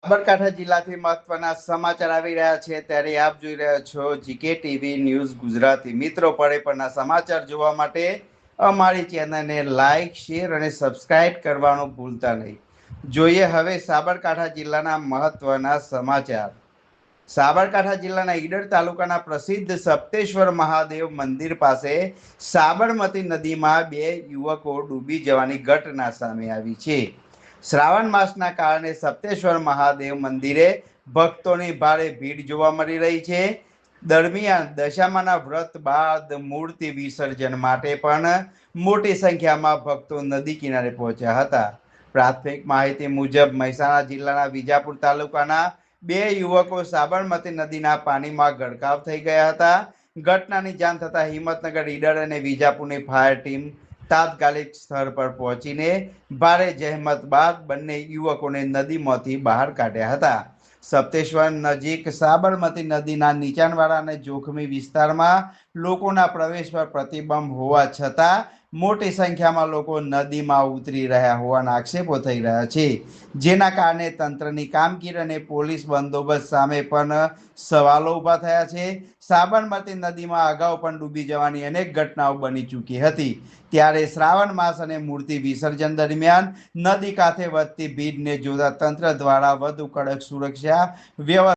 સાબરકાંઠા જિલ્લાથી મહત્વના સમાચાર આવી રહ્યા છે ત્યારે આપ જોઈ રહ્યા છો જીકે ટીવી ન્યૂઝ ગુજરાતી. મિત્રો, પડે પડના સમાચાર જોવા માટે અમારી ચેનલને લાઈક, શેર અને સબસ્ક્રાઇબ કરવાનું ભૂલતા નહીં. જોઈએ હવે સાબરકાંઠા જિલ્લાના મહત્વના સમાચાર. સાબરકાંઠા જિલ્લાના ઈડર તાલુકાના પ્રસિદ્ધ સપ્તેશ્વર મહાદેવ મંદિર પાસે સાબરમતી નદીમાં 2 યુવકો ડૂબી જવાની ઘટના સામે આવી છે. શ્રાવણ માસના કારણે સપ્તેશ્વર મહાદેવ મંદિરે ભક્તોની ભારે ભીડ જોવા મળી રહી છે. દરમિયાન દશામાના વ્રત બાદ મૂર્તિ વિસર્જન માટે પણ મોટી સંખ્યામાં ભક્તો નદી કિનારે પહોંચ્યા હતા. પ્રાથમિક માહિતી મુજબ મહેસાણા જિલ્લાના વિજાપુર તાલુકાના 2 યુવકો સાબરમતી નદીના પાણીમાં ગરકાવ થઈ ગયા હતા. ઘટનાની જાણ થતાં હિંમતનગર, ઈડર અને વિજાપુરની ફાયર ટીમ તાત્કાલિક સ્થળ પર પહોંચીને ભારે જહેમત બાદ બંને યુવકોને નદીમાંથી બહાર કાઢ્યા હતા. સપ્તેશ્વર નજીક સાબરમતી નદીના નીચાણવાળા અને જોખમી વિસ્તારમાં લોકોના પ્રવેશ પર પ્રતિબંધ હોવા છતાં મોટી સંખ્યામાં લોકો નદીમાં ઉતરી રહ્યા હોવાના આક્ષેપો થઈ રહ્યા છે, જેના કારણે તંત્રની કામગીરી અને પોલીસ બંદોબસ્ત સામે પણ સવાલો ઊભા થયા છે. સાબરમતી નદીમાં અગાઉ પણ ડૂબી જવાની અનેક ઘટનાઓ બની ચૂકી હતી, ત્યારે શ્રાવણ માસ અને મૂર્તિ વિસર્જન દરમિયાન નદી કાંઠે વધતી ભીડને જોતા તંત્ર દ્વારા વધુ કડક સુરક્ષા વ્યવસ્થા